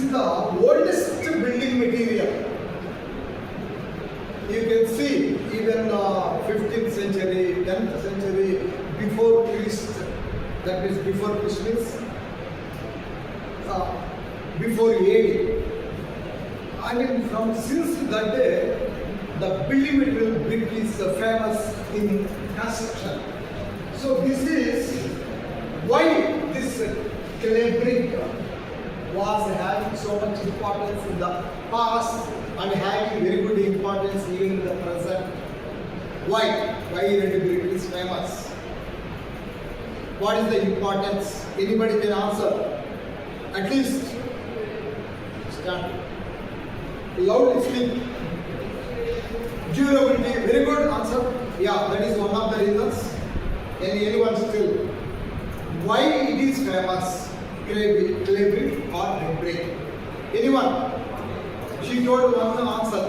is the oldest building material. You can see even 15th century, 10th century, before Christ, that is before Christmas, before AD. I mean, from since that day, the building material brick is famous in construction. So this is why this clay brick was having so much importance in the past and having very good importance even in the present. Why? Why red brick is famous? What is the importance? Anybody can answer. At least stand. Loudly speak. Durability, very good answer. Yeah, that is one of the reasons. Anyone still? Why it is famous? Clay brick or red brick? Anyone? She told one answer.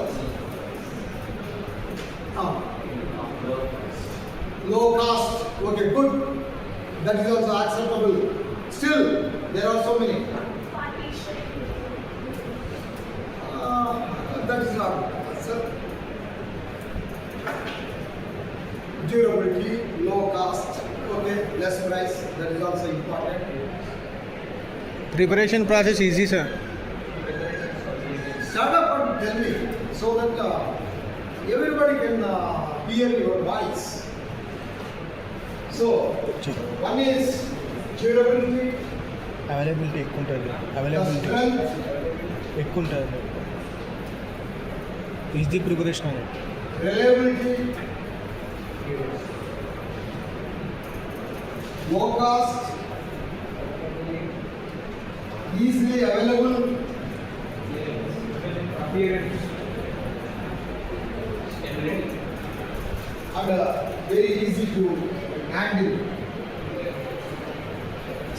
Low cost. Okay, good. That is also acceptable. Still, there are so many. That is not answer. Durability, low cost. Okay, less price. That is also important. Preparation process easy, sir. Start up and tell me so that everybody can hear your voice. So, one is durability, availability ఎక్కువ ఉంటుంది availability strength, ఎక్కువ ఉంటుంది easy preparation అని reliability, low cost, easily available, and very easy to handle.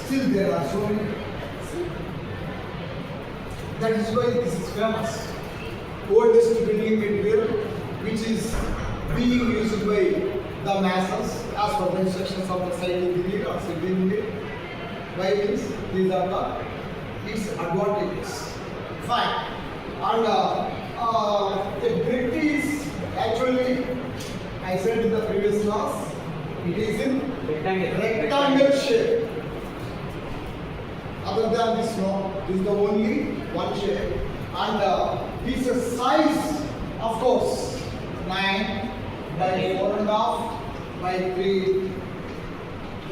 Still there are so many. That is why this is famous. Oldest building material which is being used by the masses as per the instructions of the site engineer or civil engineer. Why this? These are the its advantages. Fine. And the brick is actually, I said in the previous class, it is in rectangle shape. Other than this, no, this is the only one shape. And this is size, of course, 9 by 4.5 by 3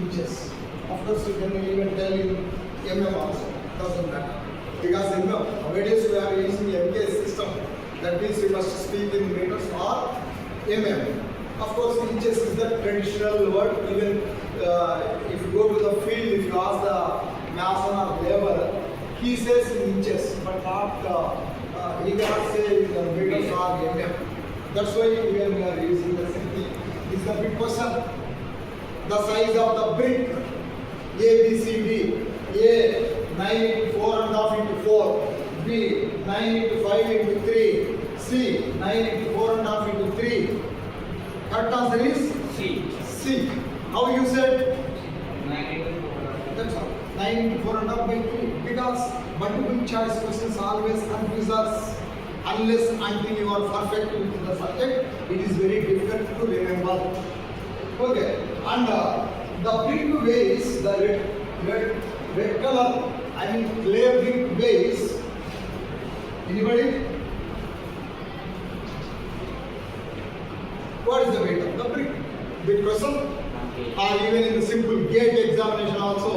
inches. Of course, you can even tell in mm also. Doesn't matter. Because nowadays we are using MK system. That means we must speak in meters or mm. Of course, inches is the traditional word. Even if you go to the field, if you ask the mason or laborer, he says in inches, but not he cannot say in meters or mm. That's why even we are using the same thing. This is the big question. The size of the brick, A, B, C, D. A 9 into 4.5 into 4. B 9 into 5 into 3. C 9 into 4.5 into 3. Correct answer is C. C. How you said? 9 into 4. That's all. 9 into 4.5 by 3. Because multiple choice questions always confuse us. Unless until you are perfect with the subject, it is very difficult to remember. Okay. And the brick base, the red color, I mean clay brick base. Anybody? What is the weight of the brick? Big question. Or even in the simple gate examination also,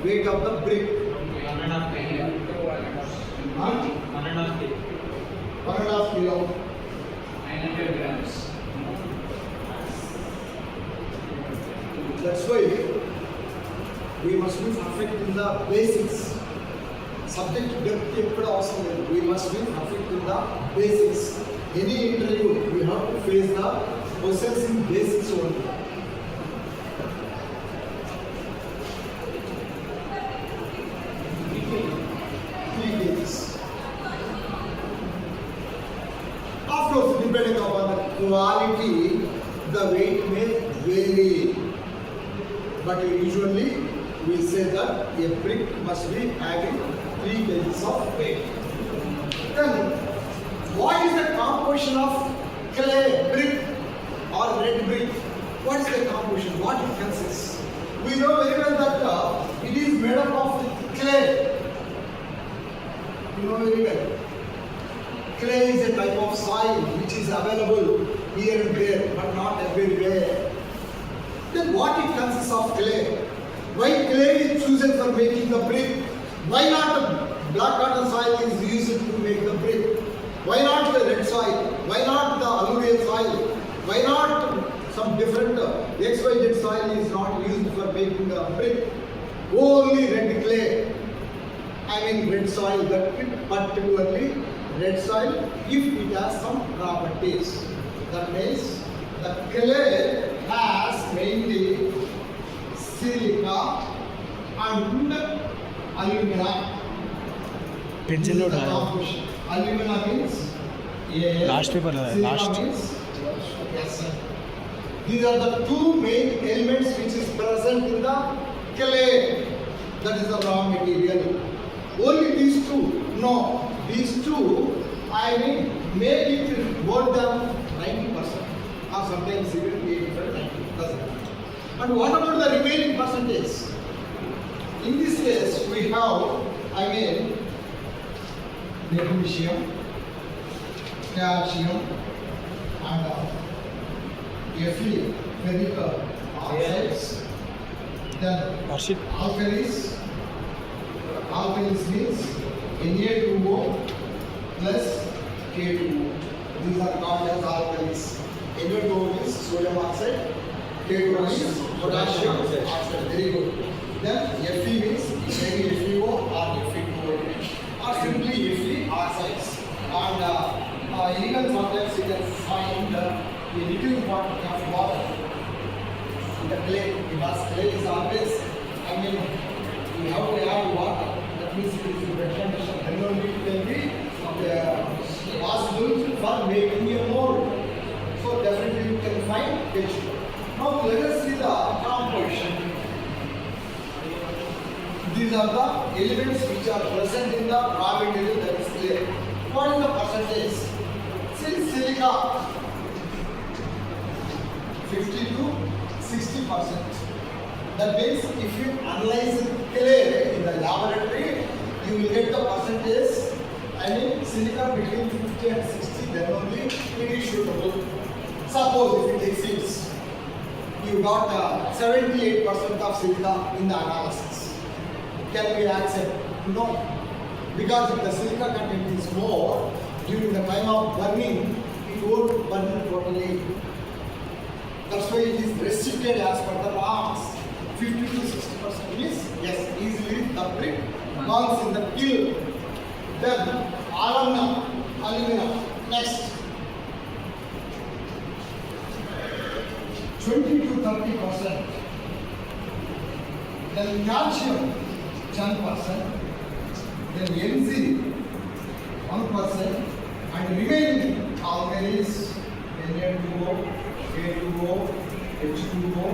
weight of the brick. 1.5 kilo. Huh? 1.5 kilo. 1.5 kilo. 900 grams. That's why we must be perfect in the basics. Subject depth eppadu avasam ledhu. We must be perfect in the basics. Any interview we have to face the questions in basics only. Three pages. Of course, depending upon the quality, the weight may vary. But usually we say that a brick must be having 3 kgs of weight. Then, what is the composition of clay brick or red brick? What is the composition? What it consists? We know very well that it is made up of clay. You know very well. Clay is a type of soil which is available here and there, but not everywhere. Then what it consists of clay? Why clay is chosen for making the brick? Why not black cotton soil is used to make the brick? Why not the red soil? Why not the alluvial soil? Why not some different XYZ soil is not used for making the brick? Only red clay. I mean red soil, that particularly red soil, if it has some properties. That means the clay has mainly silica and alumina. Pencil This is load the है। composition. Alumina means air. Last paper है, Silica last। means yes, sir. These are the two main elements which is present in the clay. That is the raw material. Only these two. No, these two, I mean, make it more than 90% or sometimes even 85-90%. And what about the remaining percentage? In this case, we have, I mean, magnesium, calcium, and Fe, ferric oxides. Then Arshit, alkalis. Alkalis means Na2O plus K2O. These are called as alkalis. Na2O is sodium oxide, K2O is potassium oxide. Very good. Then Fe means maybe FeO or Fe2O or simply Fe oxides. And even sometimes you can find a little part of water in the clay, because clay is always, I mean, you have to have water. That means it is in wet condition. Then only it can be possible for making a mold. So definitely you can find H2. Now let us see the composition. These are the elements which are present in the raw material, that is clay. What is the percentage? Since silica 50 to 60%. That means if you analyze clay in the laboratory, you will get the percentage. I mean silica between 50 and 60, then only it is suitable. Suppose if it exceeds, you got 78% of silica in the analysis. Can we accept? No. Because if the silica content is more, during the time of burning, it won't burn totally. That's why it is restricted as per the norms. 50 to 60% means yes, easily the brick burns in the kiln. Then alumina. Next, 20 to 30%. Then calcium 10%. Then Mg 1%, and remaining alkalis Na2O, K2O, H2O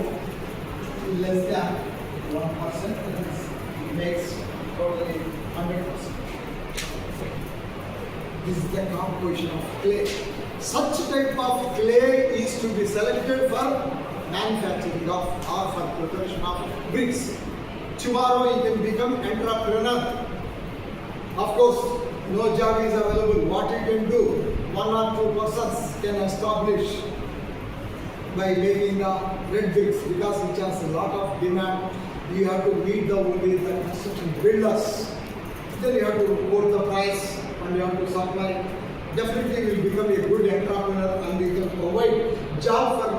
less than 1%, makes totally 100%. This is the composition of clay. Such type of clay is to be selected for manufacturing of or for preparation of bricks. Tomorrow you can become entrepreneur. Of course, no job is available. What you can do, 1 or 2 persons can establish by making the red bricks, because it has a lot of demand. You have to meet the only the construction builders. Then you have to quote the price and you have to supply. Definitely you will become a good entrepreneur and you can provide job for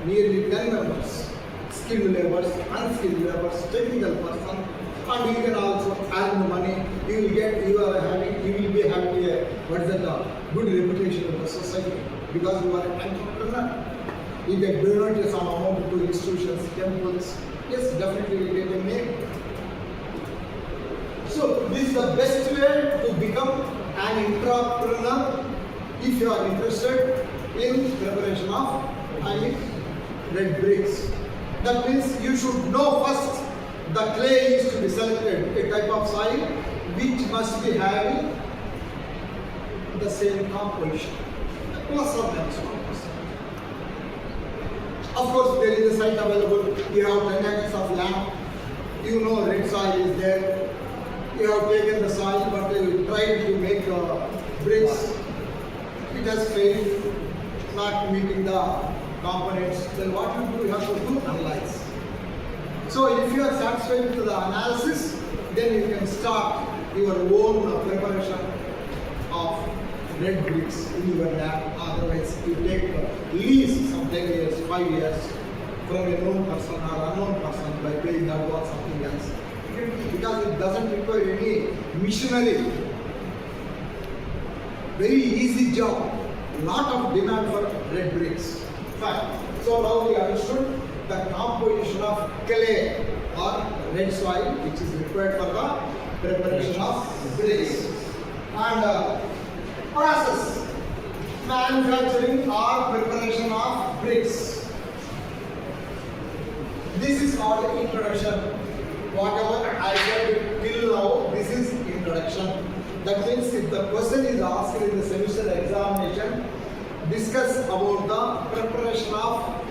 nearly 10 members. Skilled laborers, unskilled laborers, technical person, and you can also earn money. You will be having a good reputation in the society because you are an entrepreneur. You can donate some amount to institutions, temples. Yes, definitely you get a name. So this is the best way to become an entrepreneur if you are interested in preparation of red bricks. That means you should know first the clay is to be selected, a type of soil which must be having the same composition, plus or minus 1%. Of course, there is a site available. You have 10 acres of land. You know red soil is there. You have taken the soil, but you tried to make bricks. It has failed, not meeting the components. Then what you do? You have to do analyze. So if you are satisfied with the analysis, then you can start your own preparation of red bricks in your lab. Otherwise, you take lease some 10 years, 5 years from a known person or unknown person by paying that or something else. Because it doesn't require any machinery. Very easy job. Lot of demand for red bricks. Fine. So now we understood the composition of clay or red soil, which is required for the preparation of bricks. And process, manufacturing or preparation of bricks. This is called introduction. Whatever I said till now, this is introduction. That means if the question is asked in the semester examination, discuss about the preparation of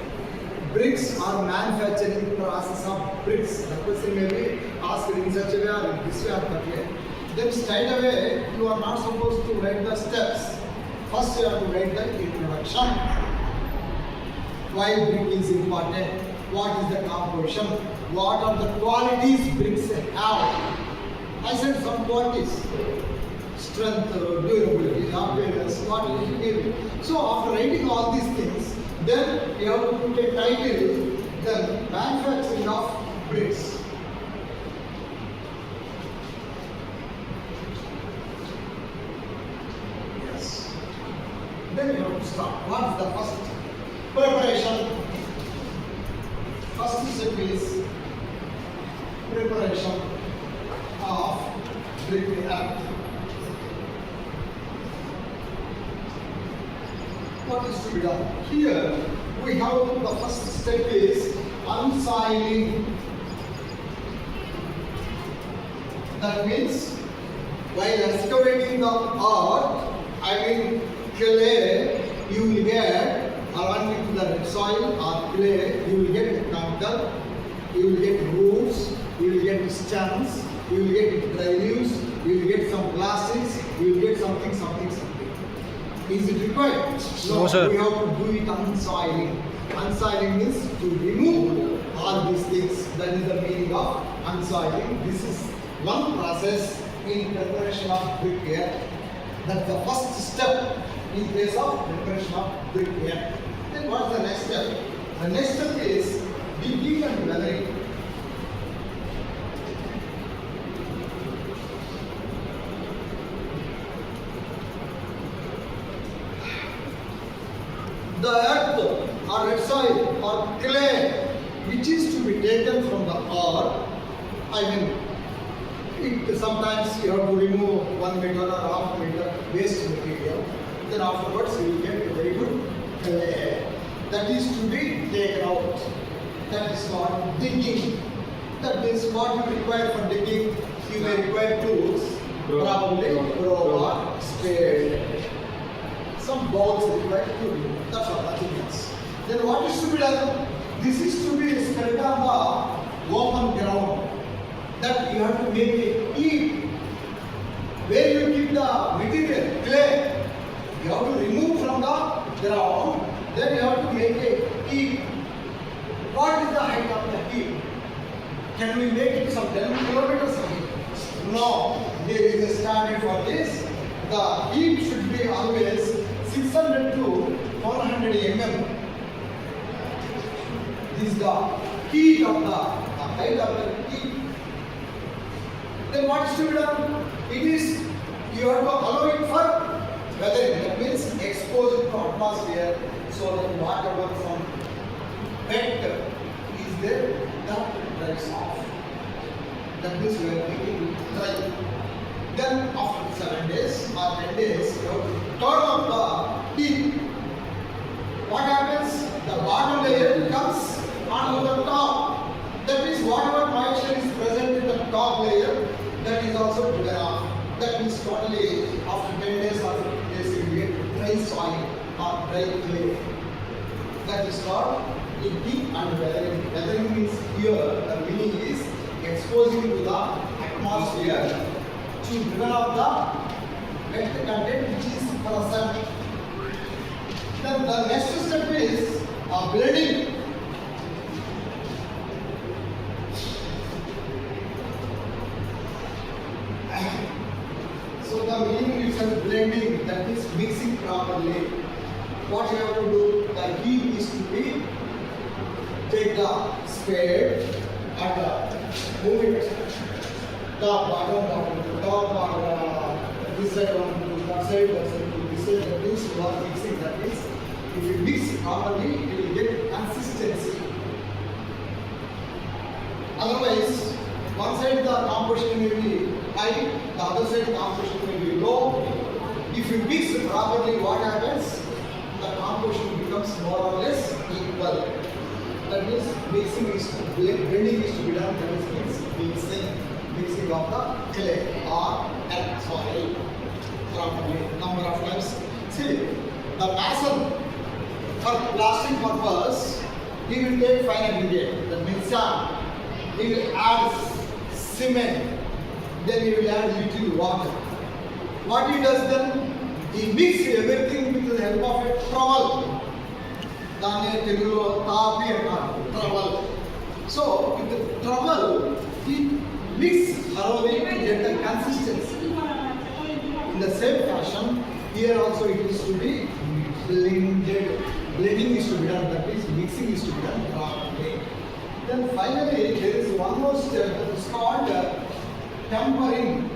bricks or manufacturing process of bricks. The question may be asked in such a way or in this way or that way. Then straight away, you are not supposed to write the steps. First you have to write the introduction. Why brick is important? What is the composition? What are the qualities bricks have? I said some qualities. Strength, durability, appearance, what is it? So after writing all these things, then you have to put a title, the manufacturing of bricks. Yes. Then you have to start. What is the first preparation? First step is preparation of brick earth. What is to be done? Here we have the first step is unsoiling. That means while excavating the earth, clay, you will get along with the red soil or clay, you will get conker, you will get roots, you will get stems, you will get dry leaves, you will get some plastics, you will get something. Is it required? No, sir. We have to do it unsoiling. Unsoiling means to remove all these things. That is the meaning of unsoiling. This is one process in preparation of brick earth. That's the first step in case of preparation of brick earth. Then what is the next step? The next step is digging and weathering. The earth or red soil or clay which is to be taken from the earth, sometimes you have to remove 1 meter or half meter waste material. Then afterwards you will get a very good clay that is to be taken out. That is called digging. That means what you require for digging, you may require tools, probably probe or spade. Some balls required to do. That's all, nothing else. Then what is to be done? This is to be spread on the open ground. That you have to make a heap. Where you keep the material, clay, you have to remove from the ground. Then you have to make a heap. What is the height of the heap? Can we make it some 10 kilometers away? No, there is a standard for this. The heap should be always 600 to 100 mm. This is the heat of the height of the heap. Then what is to be done? It is, you have to allow it for weathering. That means expose it to atmosphere so that whatever some wet is there, that dries off. That means we are making it dry. Then after 7 days or 10 days, you have to turn off the heat. What happens? The bottom layer comes onto the top. That means whatever moisture is present in the top layer, that is also taken off. That means totally after 10 days or 15 days you will get dry soil or dry clay. That is called digging and weathering. Weathering means here the meaning is exposing to the atmosphere to develop the wet content which is present. Then the next step is blending. So the meaning is blending, that is mixing properly. What you have to do, the key is to be take the spade and move it top, bottom, or this side one to that side, to this side. That means you are mixing. That means if you mix properly, you will get consistency. Otherwise, one side the composition may be high, the other side composition may be low. If you mix properly, what happens? The composition becomes more or less equal. That means mixing is blending is to be done. That means mixing of the clay or earth soil properly number of times. See, the mason for plastic purpose, he will take fine ingredient, that means sand. He will add cement, then he will add little water. What he does then? He mixes everything with the help of a trowel. Dane telugulo tapi antaru, trowel. So with the trowel, he mixes thoroughly to get the consistency. In the same fashion, here also it is to be blended. Blending is to be done, that means mixing is to be done properly. Then finally, there is one more step that is called tempering.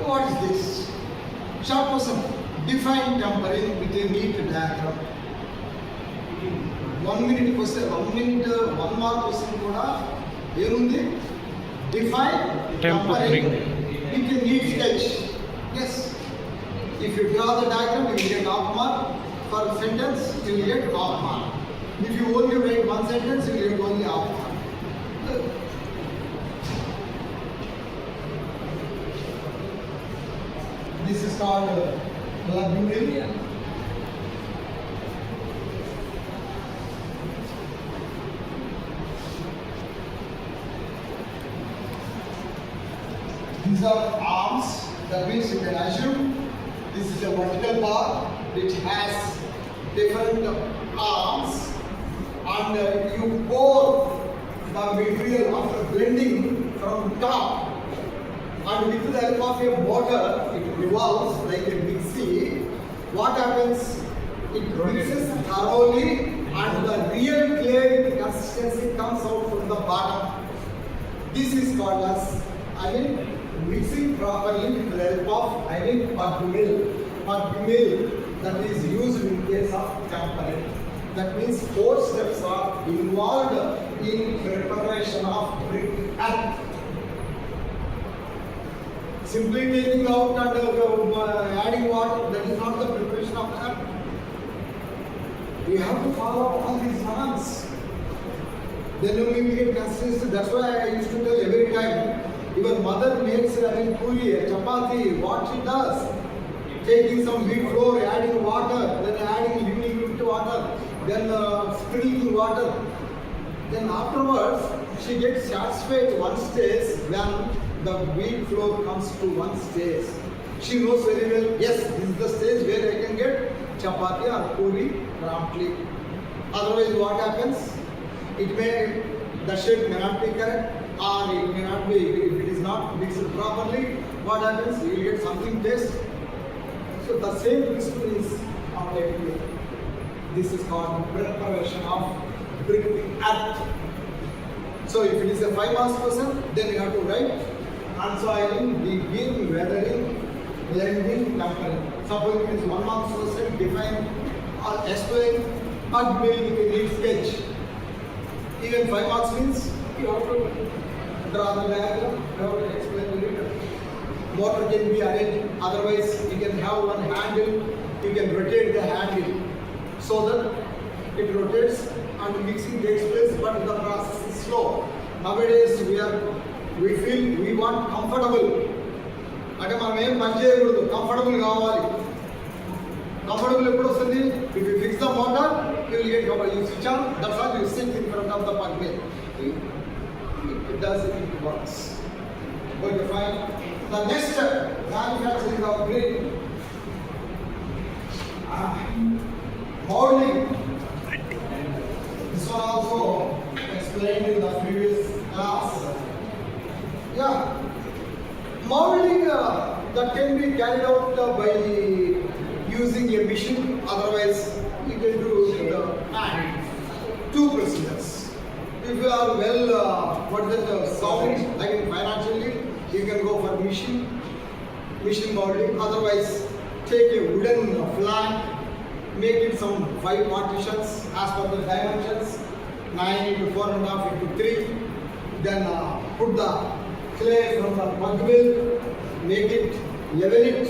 What is this? Short person, define tempering with a neat diagram. 1 minute question, 1 mark question kuda erundi. Define tempering with a neat sketch. Yes. If you draw the diagram, you will get half mark. For a sentence, you will get half mark. If you only write one sentence, you will get only half mark. This is called laguning. These are arms. That means you can assume this is a vertical bar which has different arms, and you pour the material after blending from top, and with the help of a motor it revolves like a mixie. What happens? It mixes thoroughly and the real clay consistency comes out from the bottom. This is called as mixing properly with the help of pug mill. Pug mill that is used in case of tempering. That means 4 steps are involved in preparation of brick earth. Simply taking out and adding water, that is not the preparation of earth. We have to follow all these norms. Then only we get consistency. That's why I used to tell every time, your mother makes puri, chapati, what she does, taking some wheat flour, adding water, then adding little water, then sprinkling water. Then afterwards, she gets satisfied one stage when the wheat flour comes to one stage. She knows very well, yes, this is the stage where I can get chapati or puri promptly. Otherwise, what happens? The shape may not be correct, or it may not be, if it is not mixed properly, what happens? You will get something taste. So the same principle is applied here. This is called preparation of brick earth. So if it is a 5 marks question, then you have to write unsoiling, digging, weathering, blending, tempering. Suppose it is 1 marks question, define or explain, pug mill with a neat sketch. Even 5 marks means you have to draw the diagram, you have to explain the reader. Motor can be arranged, otherwise you can have one handle, you can rotate the handle so that it rotates and mixing takes place, but the process is slow. Nowadays we feel we want comfortable. అంటే మనం ఏం పని చేయకూడదు, comfortable కావాలి. Comfortable ఎప్పుడు వస్తుంది? If you fix the motor you will get comfortable. You switch on, that's all you SIT in front of the pump. It does it works. Okay, fine. The next step, manufacturing of brick. Molding. This one also explained in the previous class. Yeah. Molding that can be carried out by using a machine. Otherwise, you can do with the hand. Two procedures. If you are well, sound, like financially, you can go for machine molding. Otherwise, take a wooden flank, make it some 5 partitions as per the dimensions, 9 into 4.5 into 3. Then put the clay from the mud mill, make it, level it,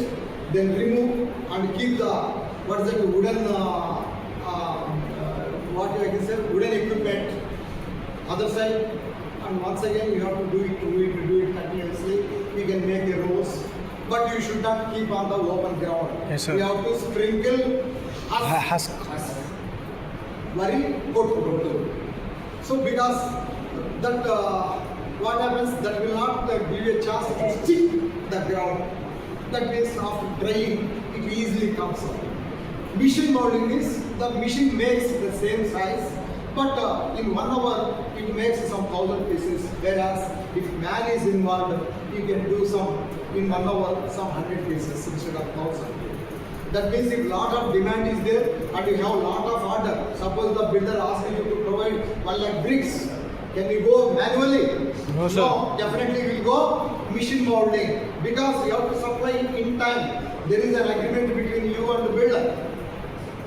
then remove and keep the wooden wooden equipment other side, and once again you have to do it continuously. You can make a rose, but you should not keep on the open ground. Yes, sir. You have to sprinkle Husk. very good. So because that what happens, that will not give a chance to stick the ground. That means after drying it easily comes out. Machine molding is the machine makes the same size, but in 1 hour it makes some 1,000 pieces, whereas if man is involved, he can do some in 1 hour some 100 pieces instead of 1,000. That means if lot of demand is there and you have lot of order, suppose the builder asks you to provide 1 lakh bricks, can you go manually? No, sir. No, definitely we will go machine molding, because you have to supply in time. There is an agreement between you and the builder.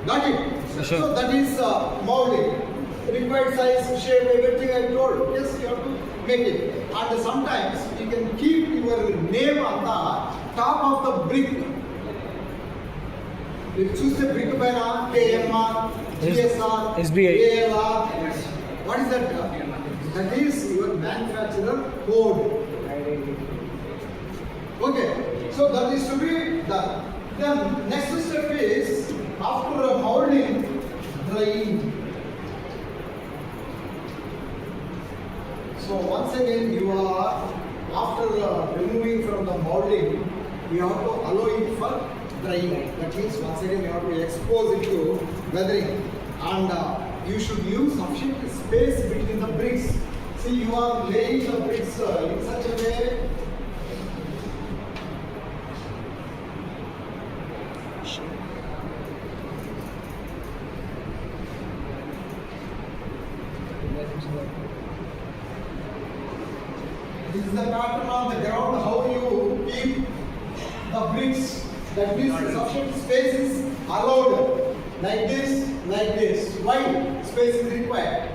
Got it? Sure. So that is molding. Required size, shape, everything I told. Yes, you have to make it. And sometimes you can keep your name on the top of the brick. You choose the brick pena, KMR, GSR, SBI. ALR. What is that? That is your manufacturer code. Okay, so that is to be done. Then next step is after molding, drying. So once again you are, after removing from the molding, you have to allow it for drying. That means once again you have to expose it to weathering, and you should leave sufficient space between the bricks. See, you are laying the bricks in such a way this is the pattern on the ground, how you keep the bricks. That means sufficient space is allowed. Like this. Why space is required?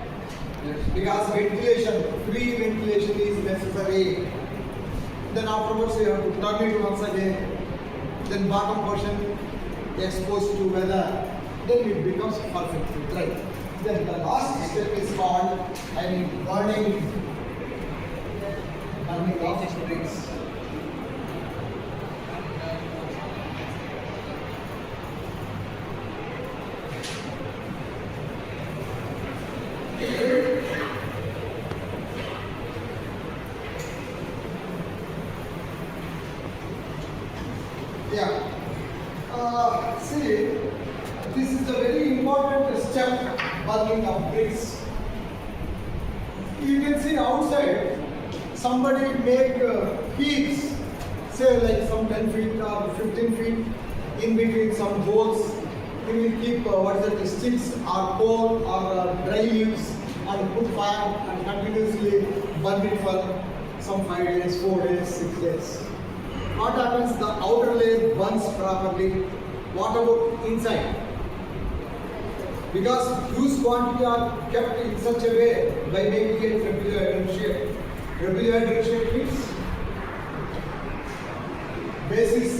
Because ventilation, free ventilation is necessary. Then afterwards you have to turn it once again. Then bottom portion exposed to weather. Then it becomes perfectly dry. Then the last step is called burning of bricks. Yeah. See, this is a very important step, burning of bricks. You can see outside, somebody make heaps, say like some 10 feet or 15 feet in between some holes. He will keep sticks or coal or dry leaves and put fire and continuously burn it for some 5 days, 4 days, 6 days. What happens? The outer layer burns properly. What about inside? Because huge quantity are kept in such a way by making it trapezoidal shape. Trapezoidal shape means base is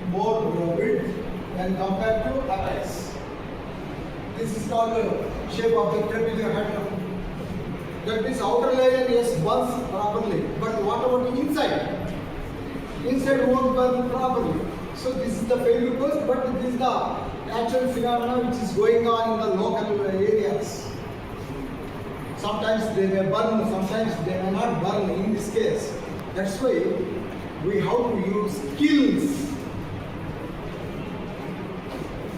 more width when compared to apex. This is called the shape of the trapezohedron. That means outer layer yes burns properly, but what about the inside? Inside won't burn properly. So this is the failure cause, but this is the actual phenomena which is going on in the local areas. Sometimes they may burn, sometimes they may not burn in this case. That's why we have to use skills